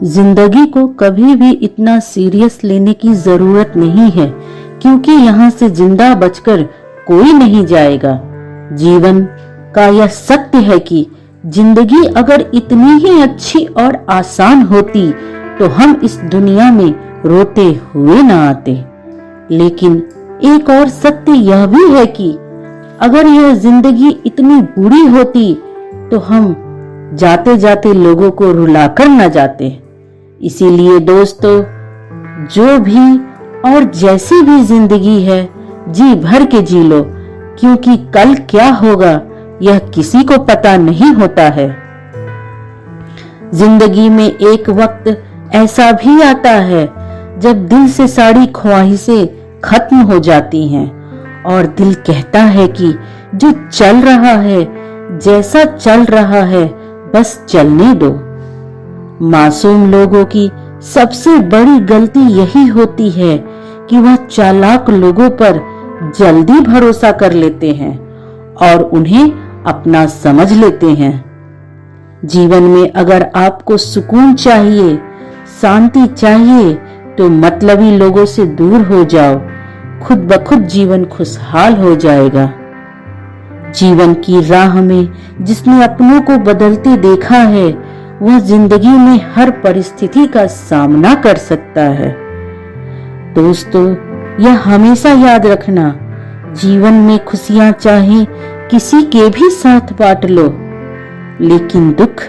जिंदगी को कभी भी इतना सीरियस लेने की जरूरत नहीं है, क्योंकि यहाँ से जिंदा बचकर कोई नहीं जाएगा। जीवन का यह सत्य है कि जिंदगी अगर इतनी ही अच्छी और आसान होती तो हम इस दुनिया में रोते हुए न आते। लेकिन एक और सत्य यह भी है कि अगर यह जिंदगी इतनी बुरी होती तो हम जाते जाते लोगों को रुलाकर न जाते। इसीलिए दोस्तों, जो भी और जैसी भी जिंदगी है, जी भर के जी लो, क्योंकि कल क्या होगा यह किसी को पता नहीं होता है। जिंदगी में एक वक्त ऐसा भी आता है जब दिल से सारी ख्वाहिशें खत्म हो जाती हैं और दिल कहता है कि जो चल रहा है, जैसा चल रहा है, बस चलने दो। मासूम लोगों की सबसे बड़ी गलती यही होती है कि वह चालाक लोगों पर जल्दी भरोसा कर लेते हैं और उन्हें अपना समझ लेते हैं। जीवन में अगर आपको सुकून चाहिए, शांति चाहिए, तो मतलबी लोगों से दूर हो जाओ। खुद ब खुद जीवन खुशहाल हो जाएगा। जीवन की राह में जिसने अपनों को बदलते देखा है, वह जिंदगी में हर परिस्थिति का सामना कर सकता है। दोस्तों, यह हमेशा याद रखना, जीवन में खुशियां चाहे किसी के भी साथ बांट लो, लेकिन दुख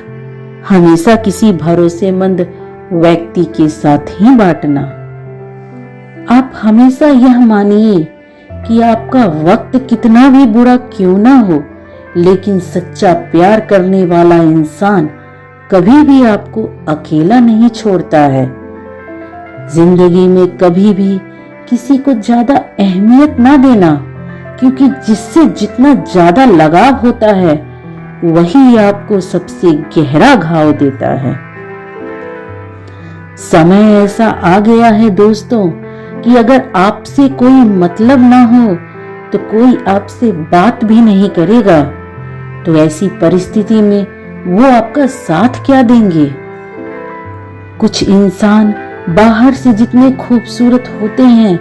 हमेशा किसी भरोसेमंद व्यक्ति के साथ ही बांटना। आप हमेशा यह मानिए कि आपका वक्त कितना भी बुरा क्यों ना हो, लेकिन सच्चा प्यार करने वाला इंसान कभी भी आपको अकेला नहीं छोड़ता है। जिंदगी में कभी भी किसी को ज्यादा अहमियत ना देना, क्योंकि जिससे जितना ज्यादा लगाव होता है वही आपको सबसे गहरा घाव देता है। समय ऐसा आ गया है दोस्तों कि अगर आपसे कोई मतलब ना हो तो कोई आपसे बात भी नहीं करेगा। तो ऐसी परिस्थिति में वो आपका साथ क्या देंगे? कुछ इंसान बाहर से जितने खूबसूरत होते हैं,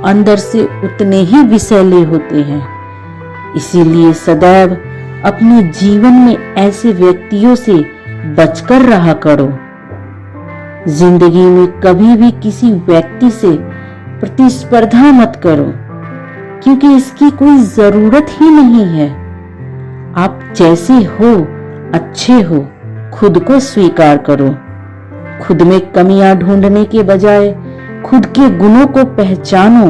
अंदर से उतने ही विषैले होते हैं। इसीलिए सदैव अपने जीवन में ऐसे व्यक्तियों से बचकर रहा करो। जिंदगी में कभी भी किसी व्यक्ति से प्रतिस्पर्धा मत करो, क्योंकि इसकी कोई जरूरत ही नहीं है। आप जैसे हो, अच्छे हो, खुद को स्वीकार करो। खुद में कमियां ढूंढने के बजाय खुद के गुणों को पहचानो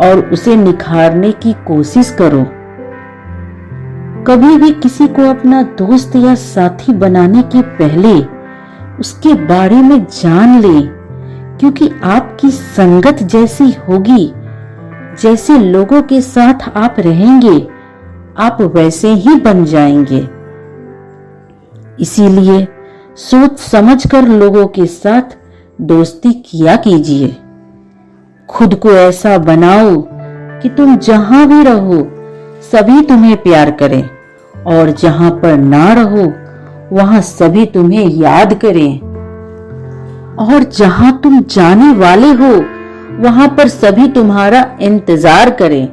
और उसे निखारने की कोशिश करो। कभी भी किसी को अपना दोस्त या साथी बनाने के पहले उसके बारे में जान ले, क्योंकि आपकी संगत जैसी होगी, जैसे लोगों के साथ आप रहेंगे, आप वैसे ही बन जाएंगे। इसीलिए सोच समझकर लोगों के साथ दोस्ती किया कीजिए। खुद को ऐसा बनाओ कि तुम जहां भी रहो सभी तुम्हें प्यार करें, और जहां पर ना रहो वहां सभी तुम्हें याद करें, और जहां तुम जाने वाले हो वहां पर सभी तुम्हारा इंतजार करें।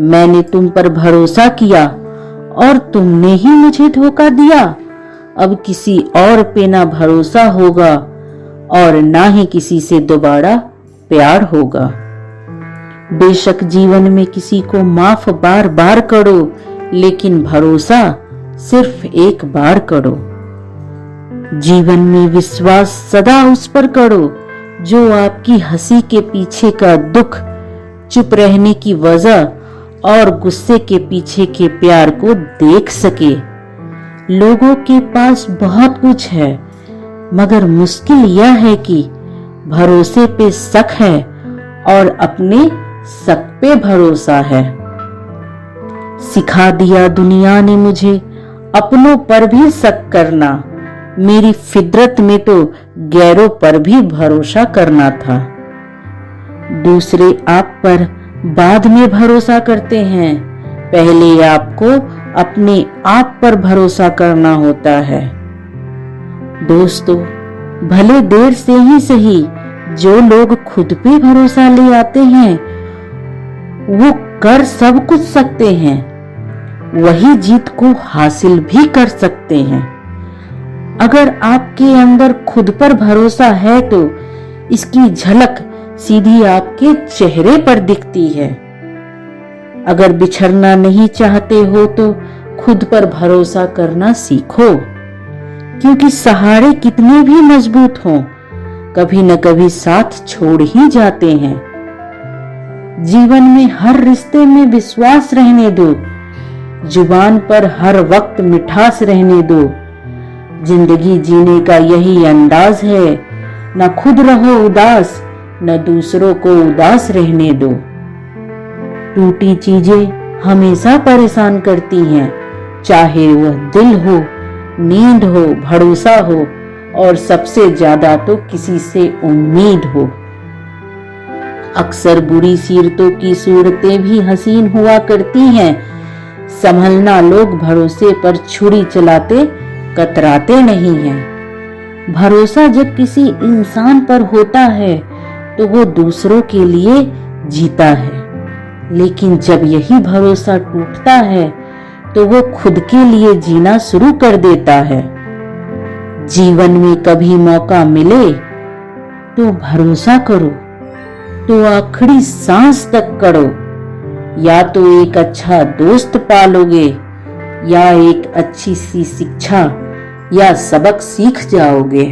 मैंने तुम पर भरोसा किया और तुमने ही मुझे धोखा दिया। अब किसी और पे ना भरोसा होगा और ना ही किसी से दोबारा प्यार होगा। बेशक जीवन में किसी को माफ बार बार करो, लेकिन भरोसा सिर्फ एक बार करो। जीवन में विश्वास सदा उस पर करो जो आपकी हंसी के पीछे का दुख, चुप रहने की वजह और गुस्से के पीछे के प्यार को देख सके। लोगों के पास बहुत कुछ है, मगर मुश्किल यह है कि भरोसे पे शक है और अपने शक पे भरोसा है। सिखा दिया दुनिया ने मुझे अपनों पर भी शक करना। मेरी फितरत में तो गैरों पर भी भरोसा करना था। दूसरे आप पर बाद में भरोसा करते हैं, पहले आपको अपने आप पर भरोसा करना होता है। दोस्तों, भले देर से ही सही, जो लोग खुद पे भरोसा ले आते हैं वो कर सब कुछ सकते हैं, वही जीत को हासिल भी कर सकते हैं। अगर आपके अंदर खुद पर भरोसा है तो इसकी झलक सीधी आपके चेहरे पर दिखती है। अगर बिछड़ना नहीं चाहते हो तो खुद पर भरोसा करना सीखो, क्योंकि सहारे कितने भी मजबूत हों कभी न कभी साथ छोड़ ही जाते हैं। जीवन में हर रिश्ते में विश्वास रहने दो, जुबान पर हर वक्त मिठास रहने दो। जिंदगी जीने का यही अंदाज है, न खुद रहो उदास न दूसरों को उदास रहने दो। टूटी चीजें हमेशा परेशान करती हैं, चाहे वह दिल हो, नींद हो, भरोसा हो और सबसे ज्यादा तो किसी से उम्मीद हो। अक्सर बुरी सीरतों की सूरतें भी हसीन हुआ करती हैं। संभलना लोग भरोसे पर छुरी चलाते कतराते नहीं हैं। भरोसा जब किसी इंसान पर होता है तो वो दूसरों के लिए जीता है, लेकिन जब यही भरोसा टूटता है तो वो खुद के लिए जीना शुरू कर देता है। जीवन में कभी मौका मिले तो भरोसा करो, तो आखिरी सांस तक करो। या तो एक अच्छा दोस्त पालोगे या एक अच्छी सी शिक्षा या सबक सीख जाओगे।